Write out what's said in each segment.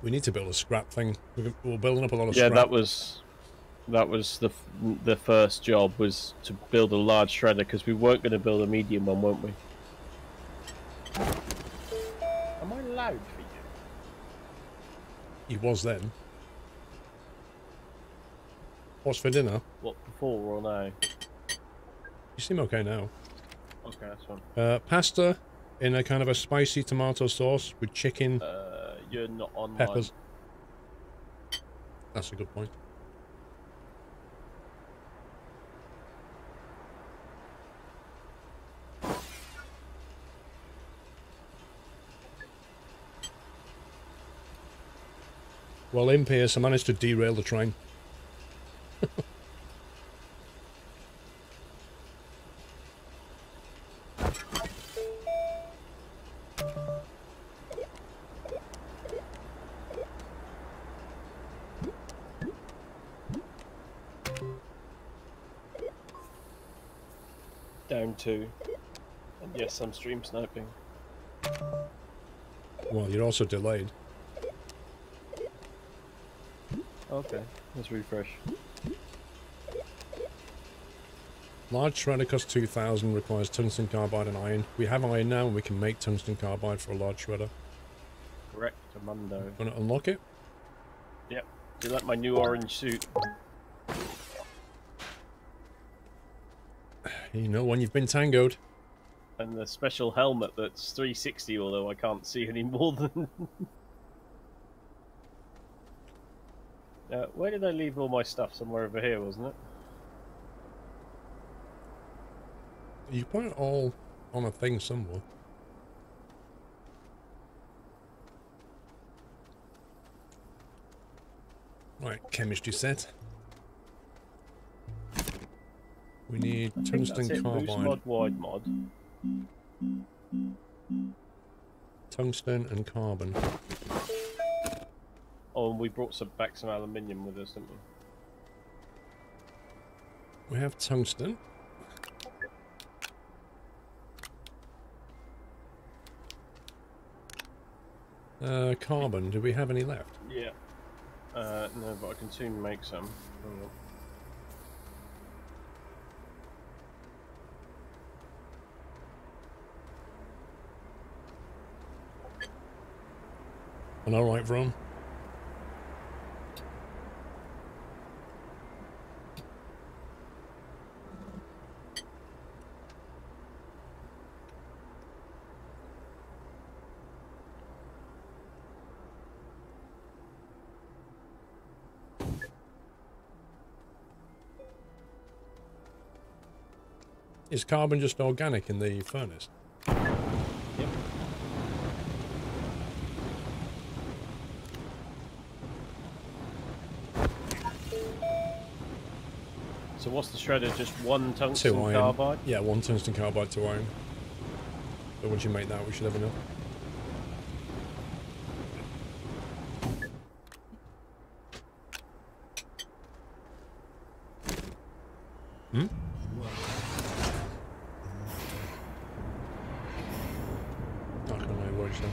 We need to build a scrap thing. We're building up a lot of yeah, scrap. that was the first job, was to build a large shredder, because we weren't going to build a medium one, weren't we? Am I loud for you? He was then. What's for dinner? What, before or now? You seem okay now. Okay, that's fine. Pasta in a kind of a spicy tomato sauce with chicken. You're not online. Peppers. That's a good point. Well, in Pierce, I managed to derail the train. Down 2. And yes, I'm stream sniping. Well, you're also delayed. Okay, let's refresh. Large shredder costs 2,000, requires tungsten carbide and iron. We have iron now, and we can make tungsten carbide for a large shredder. Correct, Mundo. Want to unlock it? Yep. Do you like my new orange suit? You know, when you've been tangoed. And the special helmet that's 360, although I can't see any more than... where did I leave all my stuff? Somewhere over here, wasn't it? You put it all on a thing somewhere. Right, chemistry set. We need tungsten carbide. Boost mod, wide mod. Tungsten and carbon. Oh, and we brought back some aluminium with us, didn't we? We have tungsten. Carbon, do we have any left? Yeah. No, but I can soon make some. Hang on. And alright, Vron. Is carbon just organic in the furnace? Yep. So what's the shredder? Just one tungsten carbide? Yeah, one tungsten carbide, 2 iron. So once you make that, we should have enough. Hmm? I can't know what you said.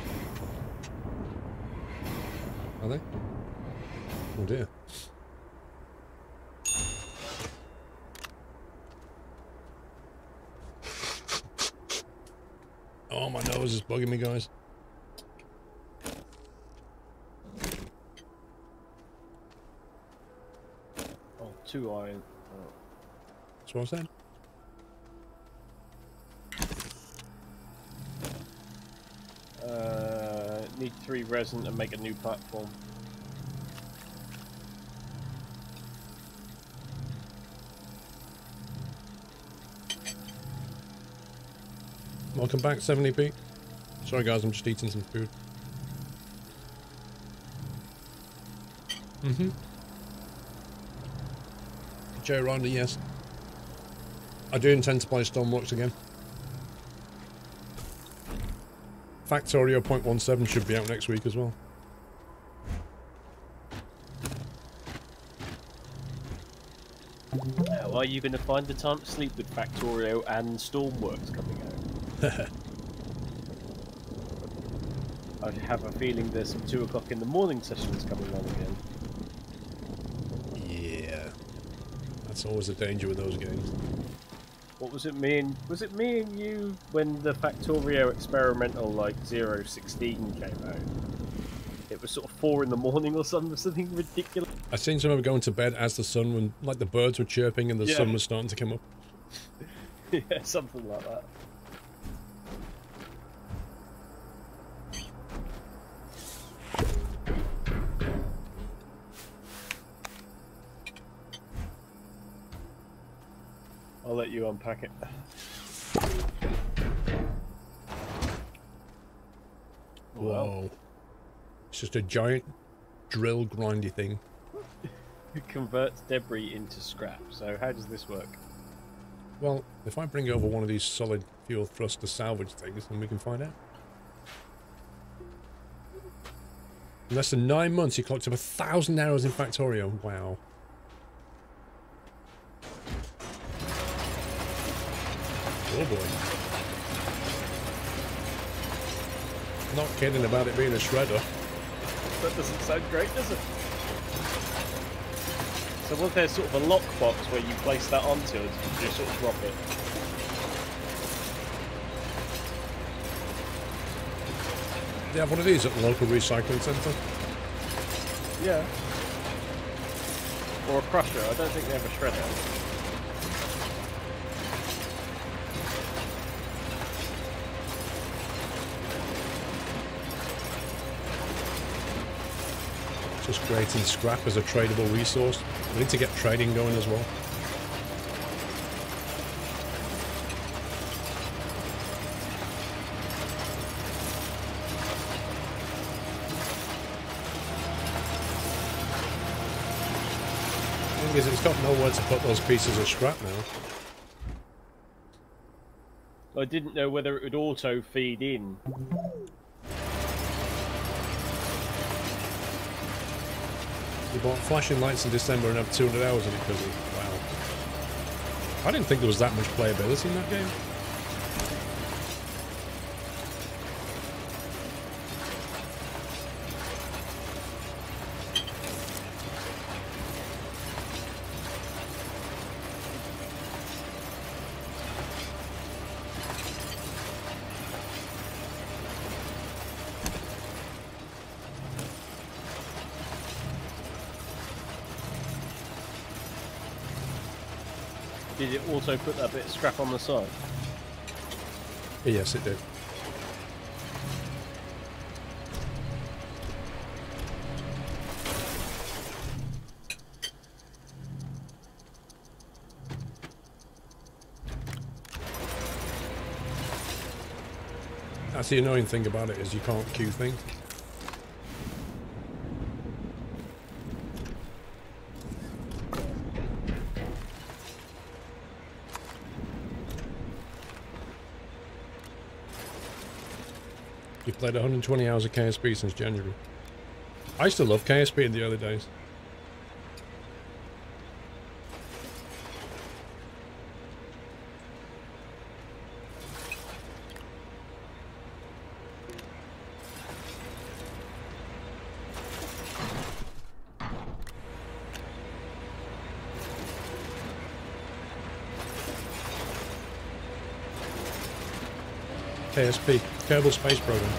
Are they? Oh dear. Oh, my nose is bugging me, guys. Oh, 2 iron. Oh. That's what I said. Need 3 resin to make a new platform. Welcome back, 70p. Sorry guys, I'm just eating some food. Joe Ronda, yes. I do intend to play Stormworks again. Factorio 0.17 should be out next week as well. How are you going to find the time to sleep with Factorio and Stormworks coming out? I have a feeling there's some 2 o'clock in the morning sessions coming on again. Yeah. That's always a danger with those games. What was it me and you when the Factorio experimental like 016 came out? It was sort of 4 in the morning or something ridiculous. I seen some of them going to bed as the sun, when like the birds were chirping and the sun was starting to come up. Yeah, something like that. I'll let you unpack it. Whoa. It's just a giant drill grindy thing. It converts debris into scrap. So how does this work? Well, if I bring over one of these solid fuel thruster salvage things, then we can find out. In less than 9 months, you clocked up 1,000 hours in Factorio. Wow. Oh boy. Not kidding about it being a shredder. That doesn't sound great, does it? So was there sort of a lockbox where you place that onto and you just sort of drop it? They have one of these at the local recycling centre. Yeah. Or a crusher. I don't think they have a shredder. Just creating scrap as a tradable resource. We need to get trading going as well. The thing is, it's got nowhere to put those pieces of scrap now. I didn't know whether it would auto feed in. You bought flashing lights in December and have 200 hours in it because of... Wow. I didn't think there was that much playability in that game. Did it also put that bit of scrap on the side? Yes, it did. That's the annoying thing about it, is you can't queue things. You've played 120 hours of KSP since January. I used to love KSP in the early days. KSP, Kerbal Space Program.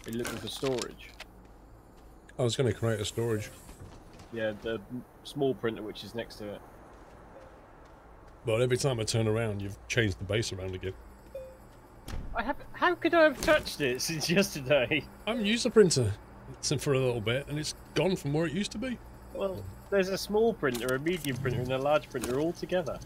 Are you looking for storage? I was going to create a storage. Yeah, the small printer which is next to it. But every time I turn around, you've changed the base around again. How could I have touched it since yesterday? I haven't used the printer for a little bit, and it's gone from where it used to be. Well, there's a small printer, a medium printer, and a large printer all together.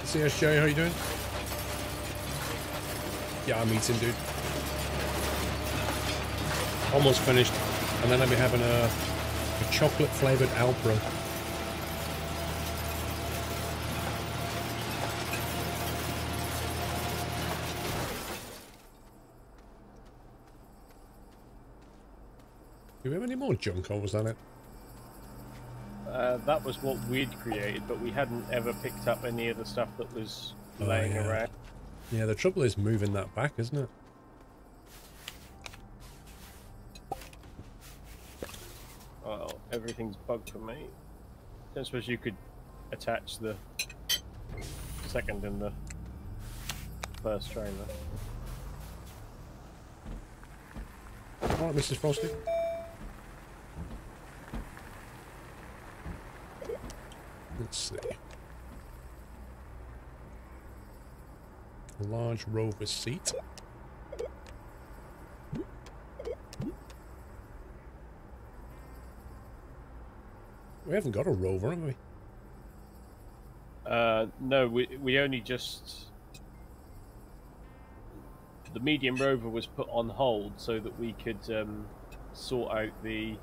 CSJ, how you doing? Yeah, I'm eating, dude. Almost finished. And then I'll be having a chocolate flavoured Alpro. Do we have any more junk, or was that it? That was what we'd created, but we hadn't ever picked up any of the stuff that was laying around. Yeah, the trouble is moving that back, isn't it? Well, everything's bugged for me. I don't suppose you could attach the second and the first trailer. Alright, Mrs. Frosty. Let's see. A large rover seat. We haven't got a rover, have we? No, we only just... The medium rover was put on hold so that we could sort out the...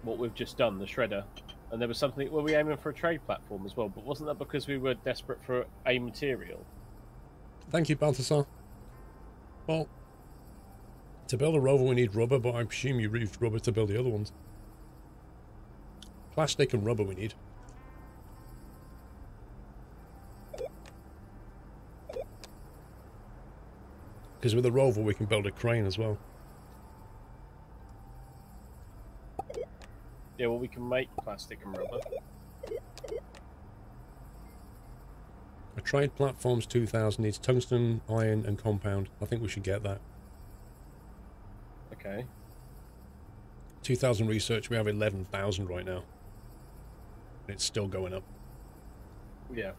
what we've just done, the shredder. And there was something... Were we aiming for a trade platform as well? But wasn't that because we were desperate for a material? Thank you, Balthasar. Well, to build a rover we need rubber, but I presume you used rubber to build the other ones. Plastic and rubber we need. Because with a rover we can build a crane as well. Yeah, well, we can make plastic and rubber. A trade platform's 2,000, needs tungsten, iron and compound. I think we should get that. Okay. 2,000 research, we have 11,000 right now. And it's still going up. Yeah.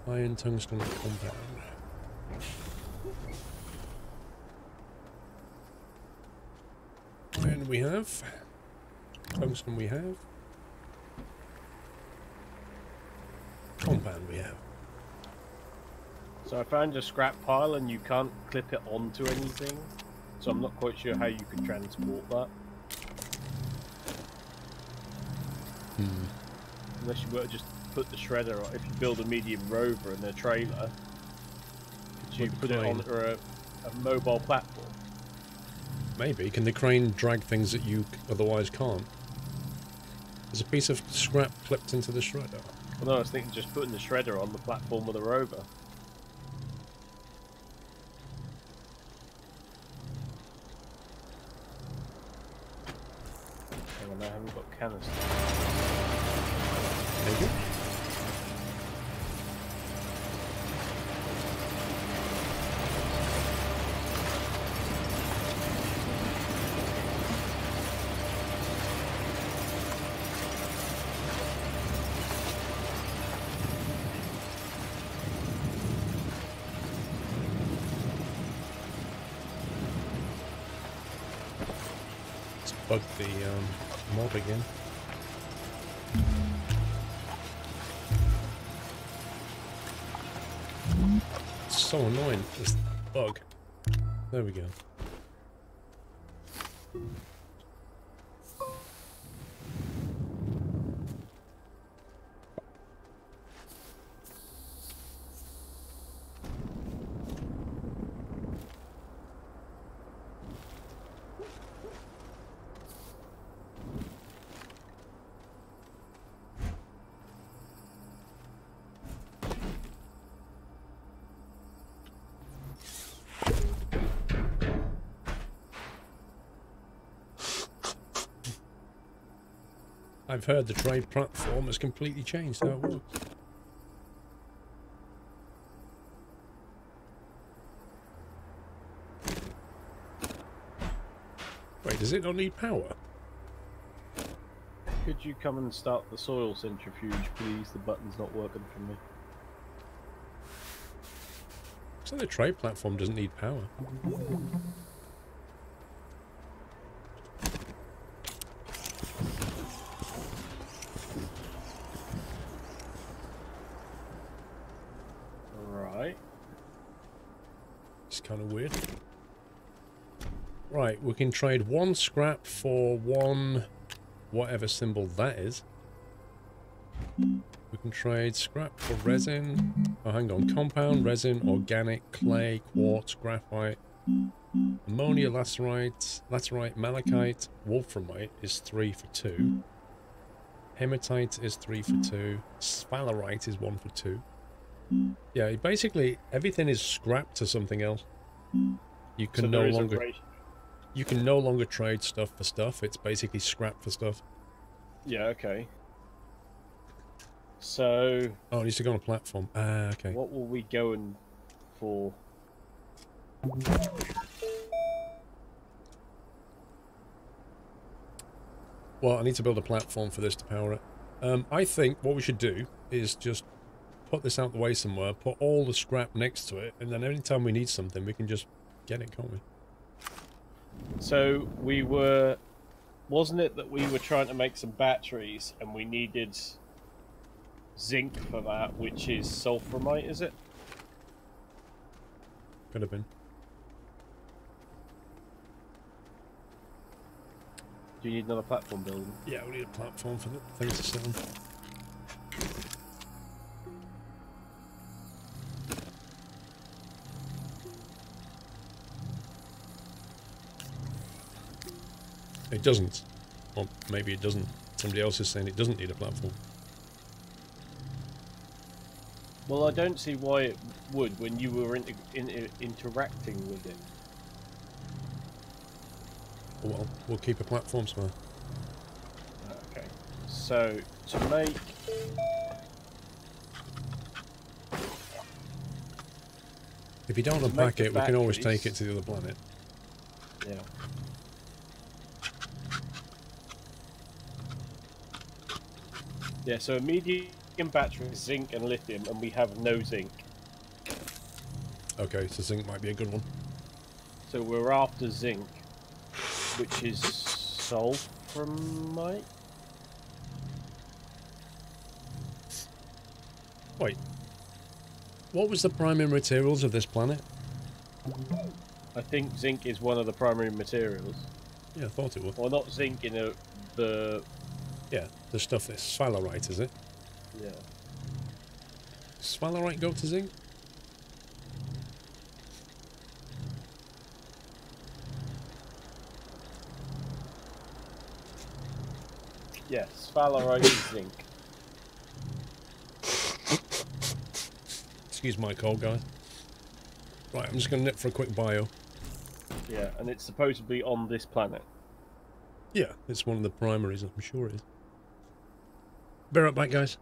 Iron, tungsten, compound. Iron we have. Tungsten we have. Compound we have. So I found a scrap pile and you can't clip it onto anything. So I'm not quite sure how you can transport that. Unless you were to just put the shredder on. If you build a medium rover and a trailer, could you put it on a mobile platform? Maybe. Can the crane drag things that you otherwise can't? There's a piece of scrap clipped into the shredder. Well, no, I was thinking just putting the shredder on the platform with a rover. Hang on, I haven't got canister. Maybe. Bug the mod again. It's so annoying, this bug. There we go. I've heard the trade platform has completely changed how it works. Wait, does it not need power? Could you come and start the soil centrifuge, please? The button's not working for me. So the trade platform doesn't need power. It's kind of weird. Right, we can trade 1 scrap for 1 whatever symbol that is. We can trade scrap for resin. Oh, hang on. Compound, resin, organic, clay, quartz, graphite, ammonia, laterite, malachite, wolframite is 3 for 2. Hematite is 3 for 2. Sphalerite is 1 for 2. Yeah, basically everything is scrapped to something else. You can no longer trade stuff for stuff. It's basically scrap for stuff. Yeah, okay. So... Oh, it needs to go on a platform. Ah, okay. What will we going for? Well, I need to build a platform for this to power it. I think what we should do is just put this out the way somewhere, put all the scrap next to it, and then anytime we need something, we can just get it, can't we? So we were... Wasn't it that we were trying to make some batteries and we needed zinc for that, which is sulframite, is it? Could have been. Do you need another platform building? Yeah, we need a platform for the thing to sit on. It doesn't. Or maybe it doesn't. Somebody else is saying it doesn't need a platform. Well, I don't see why it would when you were interacting with it. Oh, well, we'll keep a platform somewhere. Okay. So, to make... If you don't unpack it, we can always batteries. take it to the other planet. Yeah. Yeah, so a medium battery is zinc and lithium, and we have no zinc. Okay, so zinc might be a good one. So we're after zinc, which is sulframite? Wait. What was the primary materials of this planet? I think zinc is one of the primary materials. Yeah, I thought it was. Well, not zinc in the... Yeah, the stuff that's sphalerite, is it? Yeah. Does sphalerite go to zinc? Yes, sphalerite is zinc. Excuse my cold, guys. Right, I'm just going to nip for a quick bio. Yeah, and it's supposedly on this planet. Yeah, it's one of the primaries, I'm sure it is. Be right back, guys.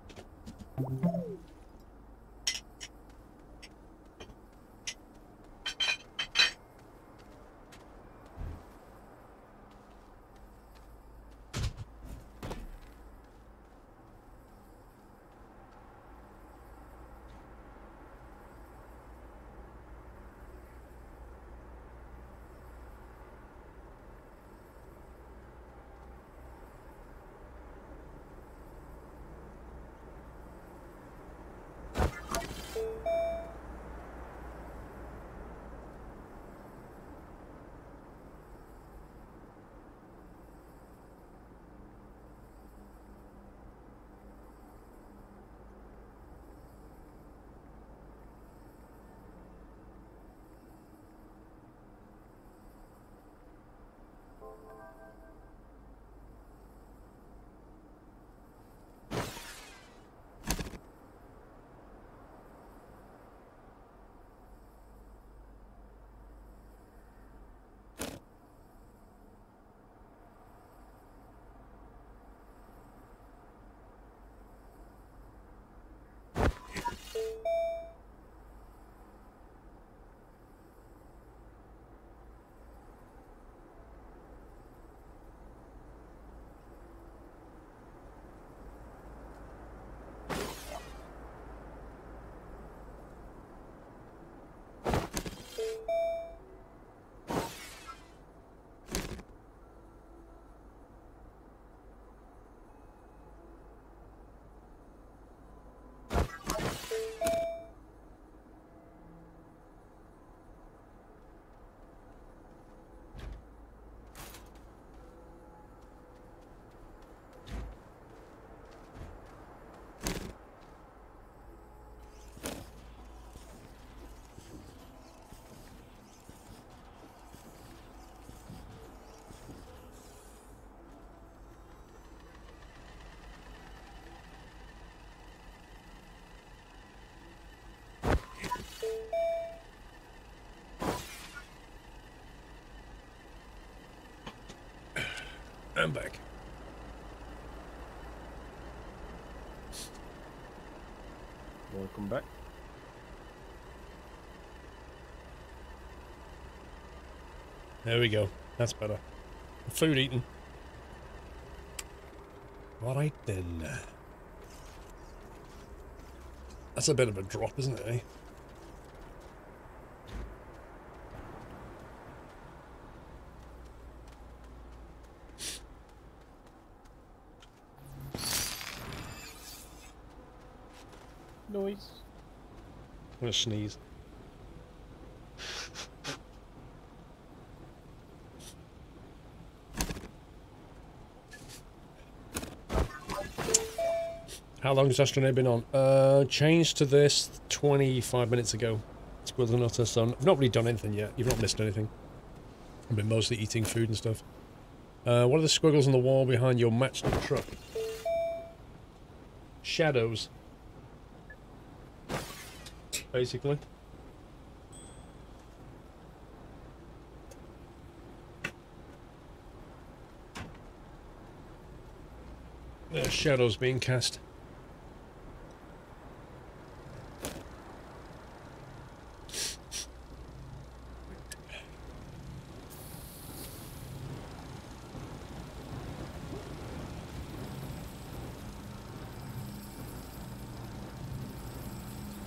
I'm back. Welcome back. There we go. That's better. Food eaten. Alright then. That's a bit of a drop, isn't it, eh? Noise. I'm gonna sneeze. How long has Astroneer been on? Changed to this 25 minutes ago. Squirrels and Nutter, so I've not really done anything yet. You've not missed anything. I've been mostly eating food and stuff. What are the squiggles on the wall behind your matchstick truck? Shadows. Basically. There's shadows being cast.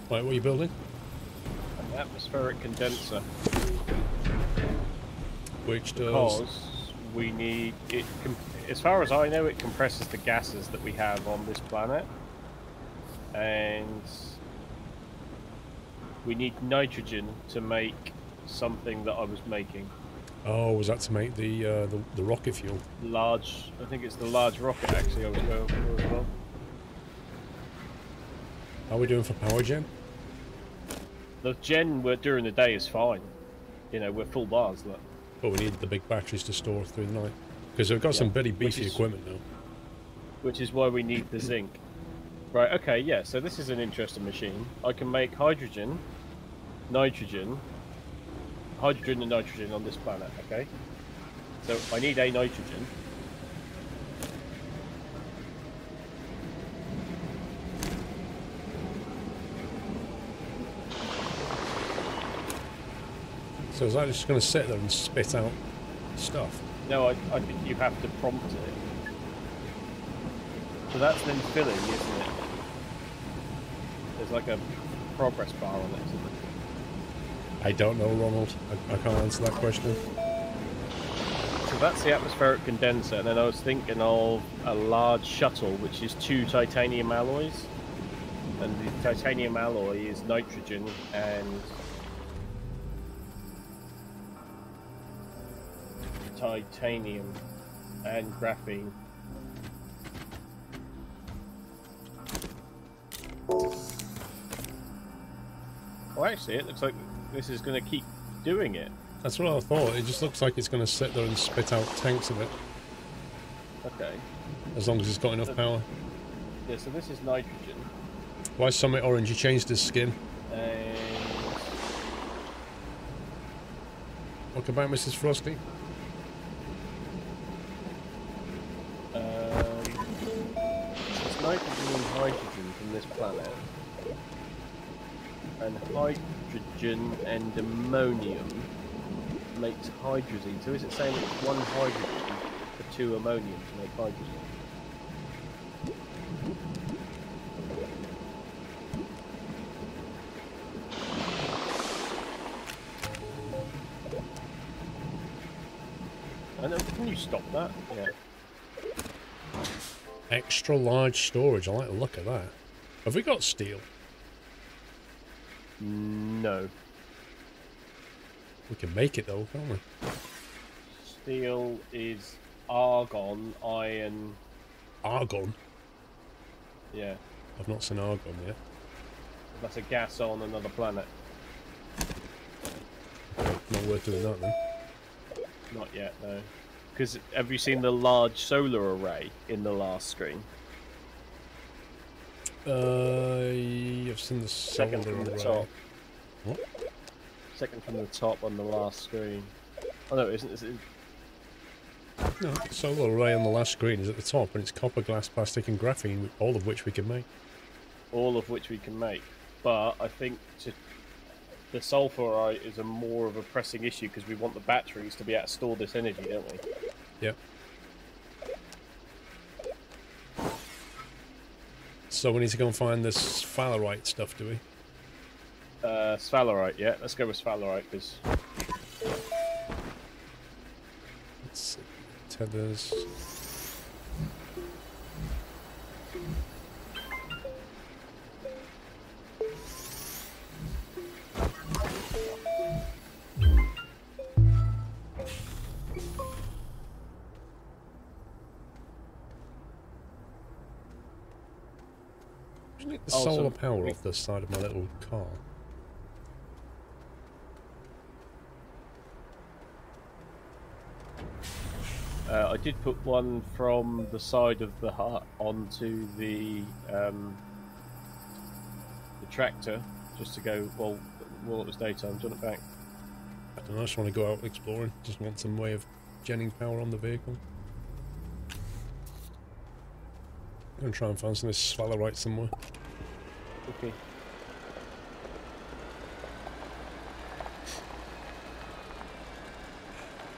Right, what are you building? An atmospheric condenser. Which does... Because we need it. As far as I know, it compresses the gases that we have on this planet, and we need nitrogen to make something that I was making. Oh, was that to make the rocket fuel? Large. I think it's the large rocket actually I was going for as well. How are we doing for power gen? The gen we're during the day is fine. You know, we're full bars. Look. But we need the big batteries to store through the night. Because we've got some pretty beefy equipment now. Which is why we need the zinc. Right, okay, yeah, so this is an interesting machine. I can make hydrogen, nitrogen, hydrogen and nitrogen on this planet, okay? So I need a nitrogen. So is that just going to sit there and spit out stuff? No, I think you have to prompt it. So that's then filling, isn't it? There's like a progress bar on it, isn't it? I don't know, Ronald. I can't answer that question. So that's the atmospheric condenser, and then I was thinking of a large shuttle, which is 2 titanium alloys. And the titanium alloy is nitrogen and titanium and graphene. Well, actually, it looks like this is going to keep doing it. That's what I thought. It just looks like it's going to sit there and spit out tanks of it. Okay. As long as it's got enough power. Yeah, so this is nitrogen. Why is Summit orange? You changed his skin. And Welcome back, Mrs. Frosty. it's nitrogen and hydrogen from this planet. And hydrogen and ammonium makes hydrazine. So is it saying it's 1 hydrogen for 2 ammonium to make hydrogen? I know, can you stop that? Yeah. Extra large storage. I like the look of that. Have we got steel? No. We can make it though, can't we? Steel is argon, iron. Argon? Yeah. I've not seen argon yet. That's a gas on another planet. Not worth doing that then. Not yet, no. Because have you seen the large solar array in the last screen? I've seen the Second from the array. top. What? Second from the top on the last screen. Oh no, it isn't. No, solar array on the last screen is at the top, and it's copper, glass, plastic, and graphene, all of which we can make. All of which we can make, but I think the sulfurite is a more of a pressing issue because we want the batteries to be able to store this energy, don't we? Yep. So we need to go and find this sphalerite stuff, do we? Sphalerite, yeah. Let's go with sphalerite because. Let's see. Tethers. The solar power off the side of my little car. I did put one from the side of the hut onto the tractor, just to go while it was daytime. Do you want it back? I don't know, I just want to go out exploring. Just want some way of genning power on the vehicle. I'm going to try and find some of this sphalerite somewhere. Okay.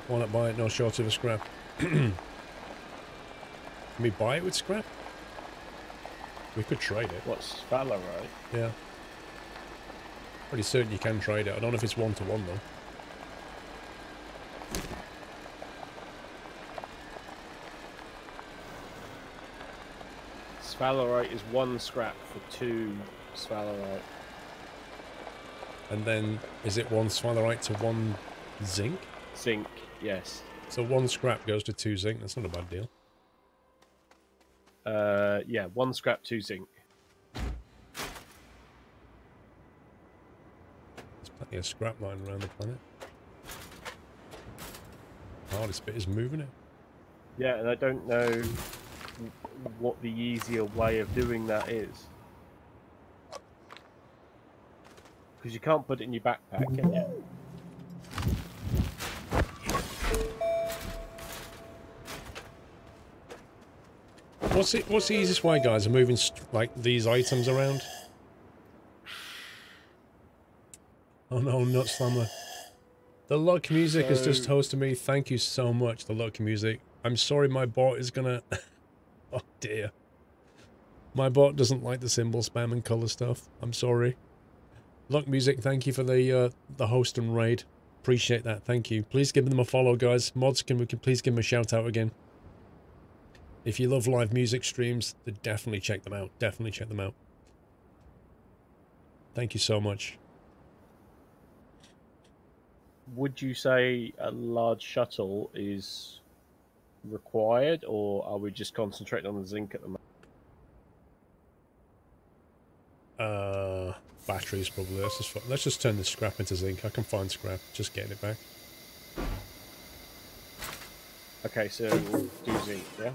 Why not buy it? No shortage of scrap. Can we buy it with scrap? We could trade it. What's sphalerite? Yeah. Pretty certain you can trade it. I don't know if it's one-to-one though. Sphalerite is 1 scrap for 2 sphalerite. And then, is it 1 sphalerite to 1 zinc? Zinc, yes. So 1 scrap goes to 2 zinc. That's not a bad deal. Yeah, 1 scrap, 2 zinc. There's plenty of scrap lying around the planet. The hardest bit is moving it. Yeah, and I don't know what the easier way of doing that is. Because you can't put it in your backpack, can you? What's the easiest way, guys, of moving like these items around? Oh no, Nut Slammer. The Luck Music has just hosted me. Thank you so much, the Luck Music. I'm sorry my bot is gonna... Oh dear. My bot doesn't like the symbol spam and colour stuff. I'm sorry. Luck Music, thank you for the host and raid. Appreciate that, thank you. Please give them a follow, guys. Mods, can we please give them a shout out again? If you love live music streams, then definitely check them out. Definitely check them out. Thank you so much. Would you say a large shuttle is required, or are we just concentrating on the zinc at the moment? Batteries probably. Let's just turn this scrap into zinc. I can find scrap. Just getting it back. Okay, so we'll do zinc, yeah?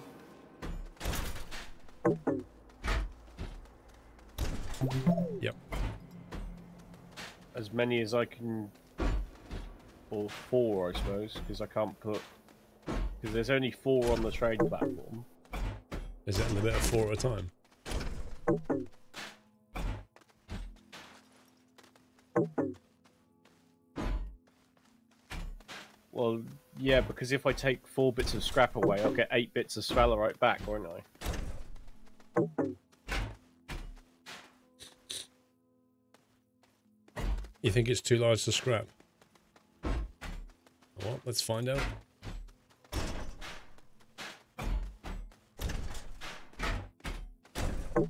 Yep. As many as I can, or 4, I suppose, because I can't put. Because there's only 4 on the trade platform. Is it a limit of 4 at a time? Well, yeah, because if I take 4 bits of scrap away, I'll get 8 bits of sphalerite back, won't I? You think it's too large to scrap? Well, let's find out.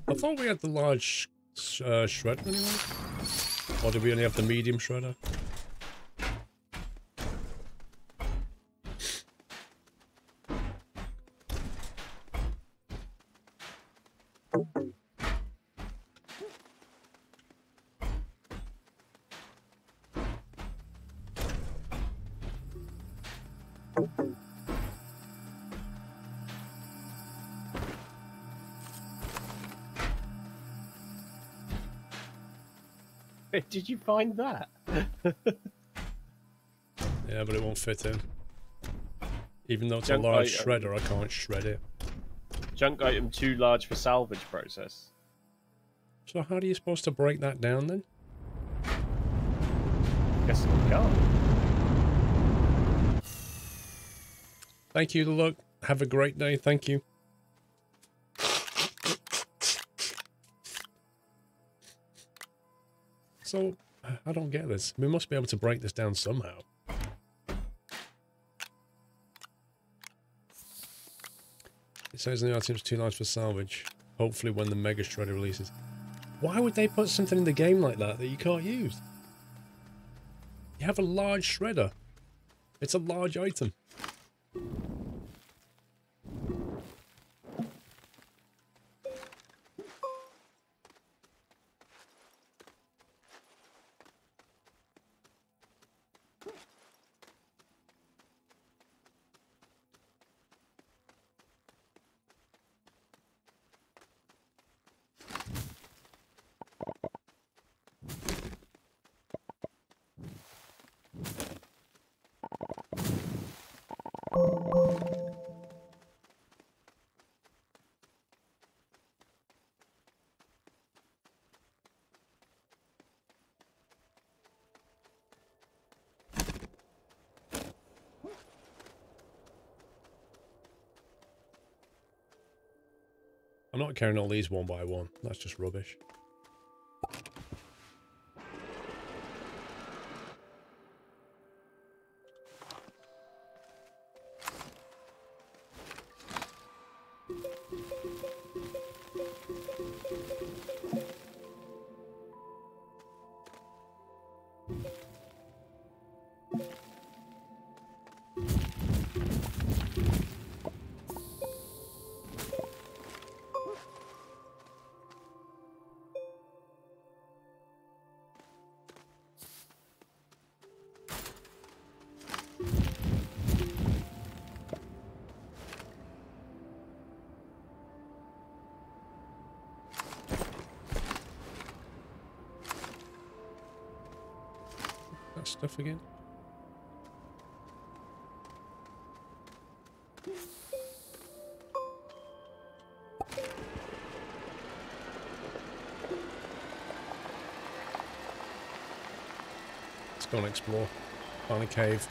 I thought we had the large shredder anyway. Or did we only have the medium shredder? Did you find that? Yeah, but it won't fit in. Even though it's Junk a large item. shredder, I can't shred it. Junk item too large for salvage process. So how are you supposed to break that down then? Guess we can't. Thank you, Look. Have a great day. Thank you. So, I don't get this. We must be able to break this down somehow. It says the item's too large for salvage. Hopefully when the Mega Shredder releases. Why would they put something in the game like that you can't use? You have a large shredder. It's a large item. I'm not carrying all these one by one. That's just rubbish. That stuff again. Let's go and explore. Find a cave.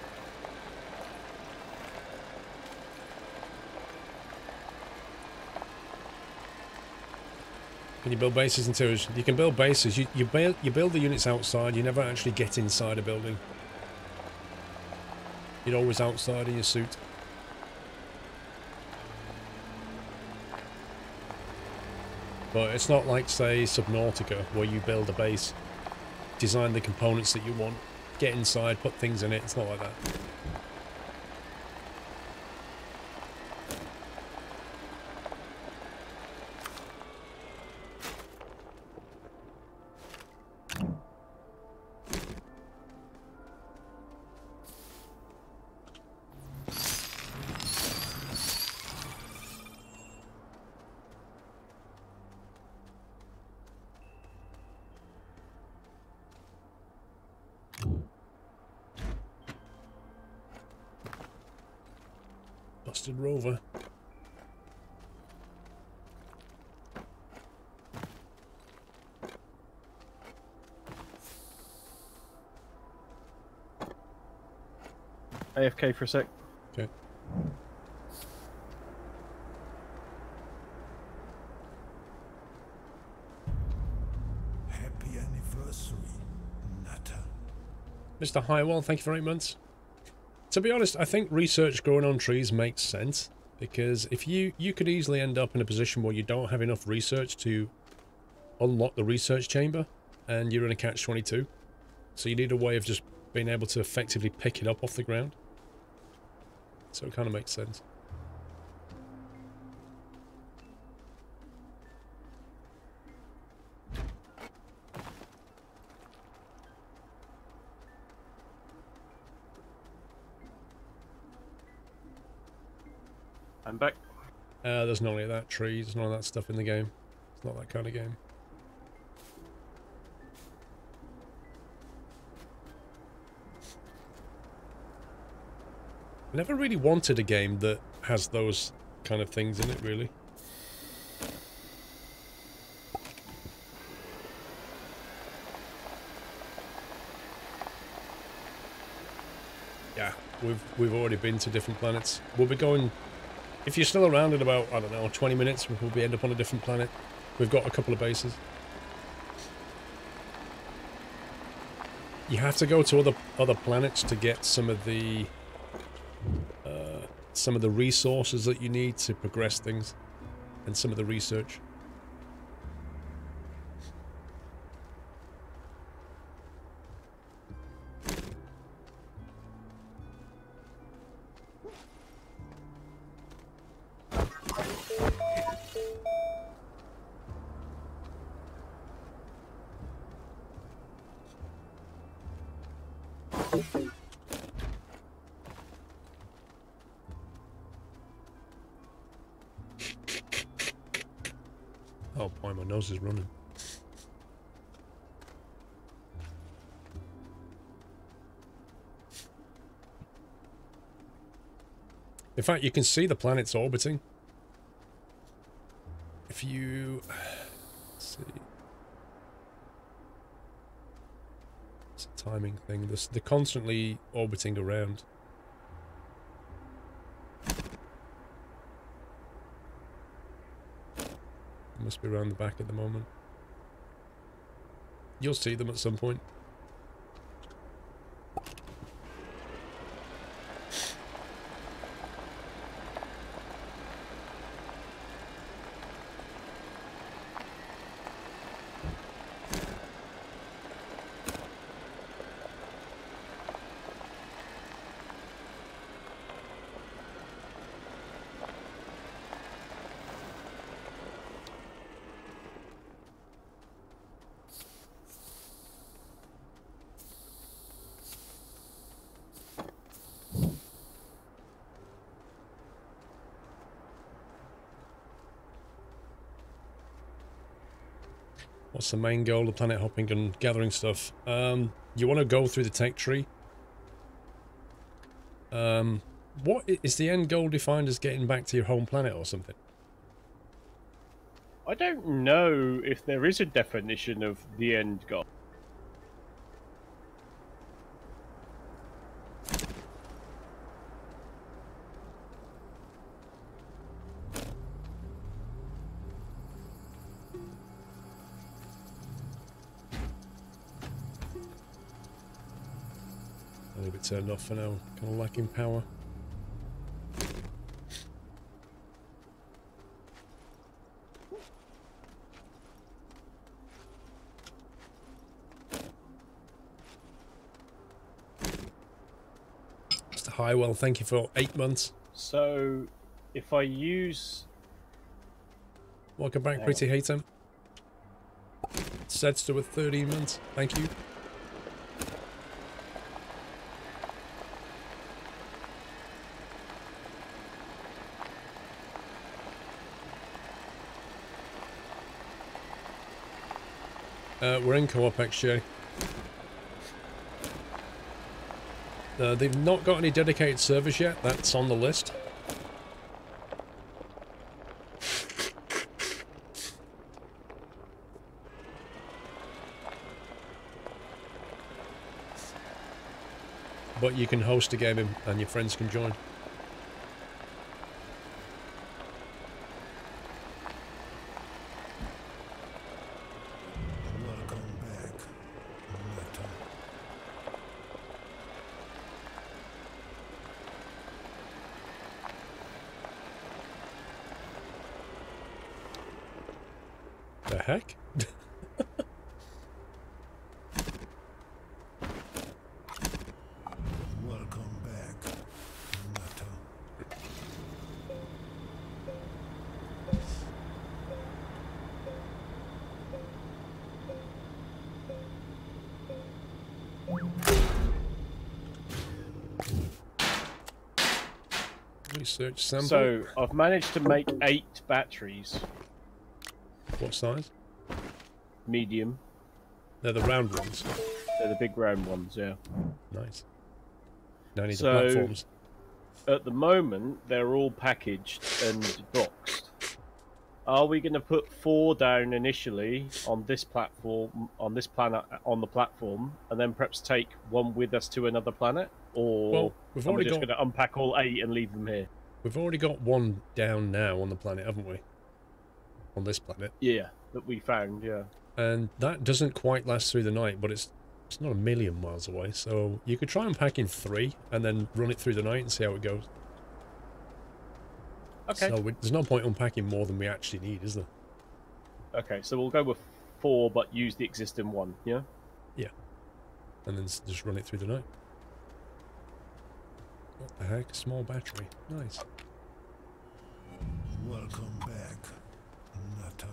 Can you build bases and towers? You can build bases. You build the units outside. You never actually get inside a building. You're always outside in your suit. But it's not like, say, Subnautica, where you build a base, design the components that you want, get inside, put things in it. It's not like that. Busted rover. AFK for a sec. Okay. Happy anniversary, Nutter. Mr. Highwell, thank you for 8 months. To be honest, I think research growing on trees makes sense, because if you could easily end up in a position where you don't have enough research to unlock the research chamber, and you're in a catch-22. So you need a way of just being able to effectively pick it up off the ground. So it kind of makes sense. I'm back. There's none of that trees, none of that stuff in the game. It's not that kind of game. I never really wanted a game that has those kind of things in it, really. Yeah, we've already been to different planets. We'll be going... If you're still around in about, I don't know, 20 minutes, we'll probably end up on a different planet. We've got a couple of bases. You have to go to other planets to get some of the resources that you need to progress things, and some of the research. Oh boy, my nose is running. In fact, you can see the planets orbiting. If you... Let's see. It's a timing thing. They're constantly orbiting around. Must be around the back at the moment. You'll see them at some point. What's the main goal of planet hopping and gathering stuff? You want to go through the tech tree. What is the end goal defined as getting back to your home planet or something? I don't know if there is a definition of the end goal. A little bit turned off for now, kind of lacking power. Mr. Highwell, thank you for 8 months. So, if I use... Welcome back, Pretty Hater. Sedster with 13 months, thank you. We're in co-op actually. They've not got any dedicated servers yet. That's on the list. But you can host a game and your friends can join. The heck? Welcome back, Meta. Research sample. So, I've managed to make 8 batteries. What size? Medium. They're the round ones. They're the big round ones, yeah. Nice. Now I need the So- platforms. At the moment, they're all packaged and boxed. Are we going to put 4 down initially on this platform, on this planet, on the platform, and then perhaps take 1 with us to another planet? Or Well, we've are we already just got going to unpack all 8 and leave them here? we've already got 1 down now on the planet, haven't we? On this planet. Yeah, that we found, yeah. And that doesn't quite last through the night, but it's not a million miles away, so you could try unpacking 3 and then run it through the night and see how it goes. Okay. So there's no point unpacking more than we actually need, is there? Okay, so we'll go with 4, but use the existing 1, yeah? Yeah. And then just run it through the night. What the heck? Small battery. Nice. Welcome back, Nutter.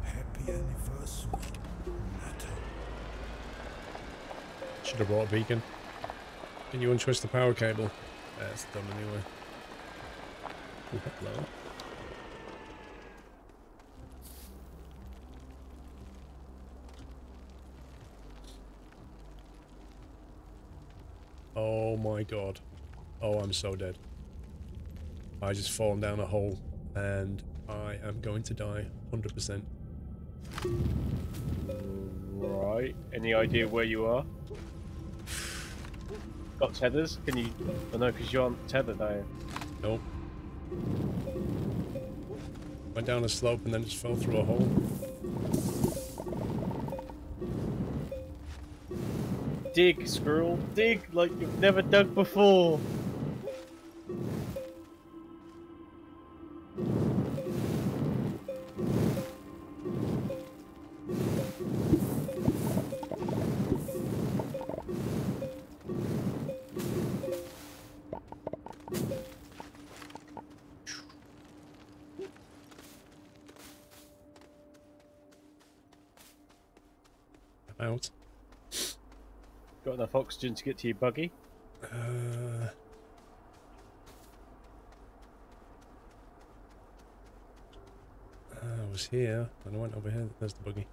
Happy anniversary, Nutter. Should have brought a beacon. Can you untwist the power cable? That's done anyway. Oh, hello. Oh my god. Oh, I'm so dead. I just fallen down a hole and I am going to die 100%. Right. Any idea where you are? Got tethers? Can you... Oh no, because you aren't tethered, are you? Nope. Went down a slope and then just fell through a hole. Dig, squirrel. Dig like you've never dug before. Out. Got enough oxygen to get to your buggy? I was here, and I went over here. There's the buggy.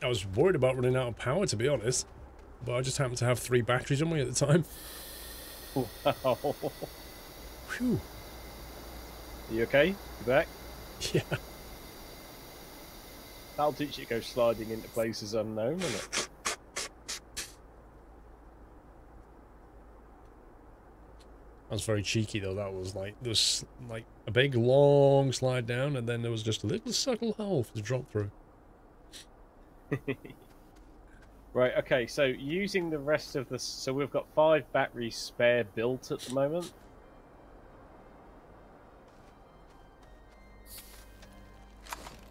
I was worried about running out of power, to be honest, but I just happened to have 3 batteries on me at the time. Wow. Phew. Are you okay? You back? Yeah. That'll teach you to go sliding into places unknown, won't it? That was very cheeky, though. That was like, there was like a big long slide down, and then there was just a little subtle hole to drop through. Right, okay, so using the rest of the... So we've got 5 batteries spare built at the moment.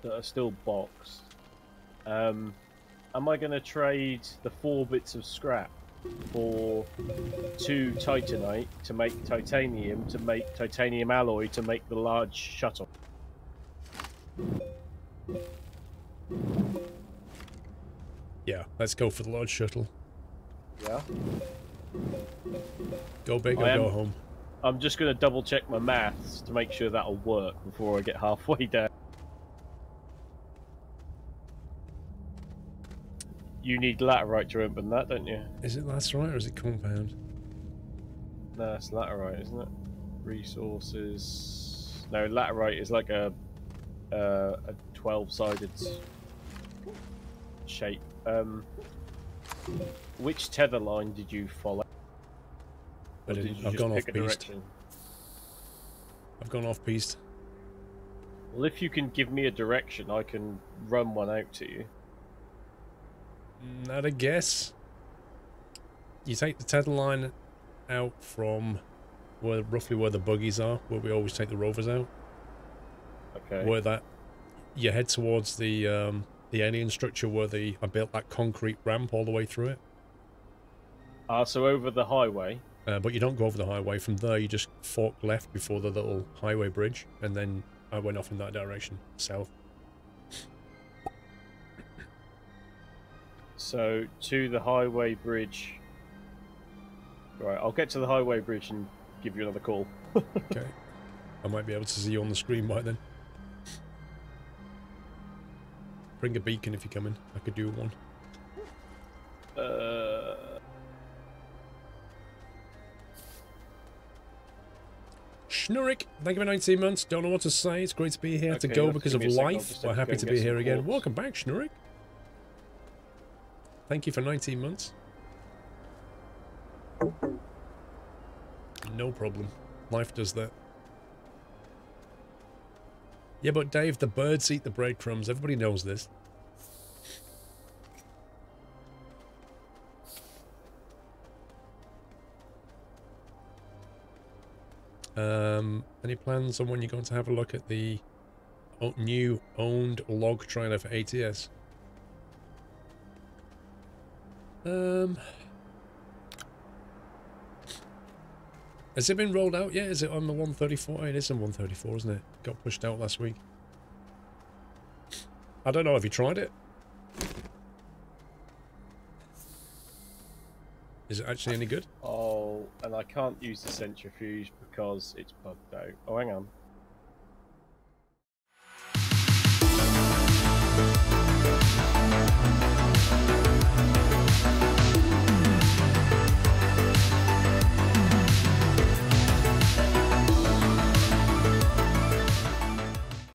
That are still boxed. Am I going to trade the 4 bits of scrap for 2 titanite to make titanium alloy to make the large shuttle? Yeah, let's go for the large shuttle. Yeah. Go big or go home. I'm just going to double check my maths to make sure that'll work before I get halfway down. You need laterite to open that, don't you? Is it laterite or is it compound? No, it's laterite, isn't it? Resources. No, laterite is like a 12-sided shape. Which tether line did you follow? I Or didn't. did you I've just gone off pick a piste. direction? I've gone off piste. Well, if you can give me a direction, I can run one out to you. Not a guess. You take the tether line out from roughly where the buggies are, where we always take the rovers out. Okay. Where that you head towards the alien structure where I built that concrete ramp all the way through it. So over the highway. But you don't go over the highway. From there, you just fork left before the little highway bridge, and then I went off in that direction, south. So to the highway bridge. Right, I'll get to the highway bridge and give you another call. Okay. I might be able to see you on the screen by then. Bring a beacon if you come in. I could do one. Schnurrik, thank you for 19 months. Don't know what to say. It's great to be here. To go because of life. We're happy to be here again. Welcome back, Schnurrik. Thank you for 19 months. No problem. Life does that. Yeah, but Dave, the birds eat the breadcrumbs. Everybody knows this. Any plans on when you're going to have a look at the new owned log trailer for ATS? Has it been rolled out yet? Is it on the 134? It is on 134, isn't it? Got pushed out last week. I don't know. Have you tried it? Is it actually any good? Oh, and I can't use the centrifuge because it's bugged out. Oh, hang on.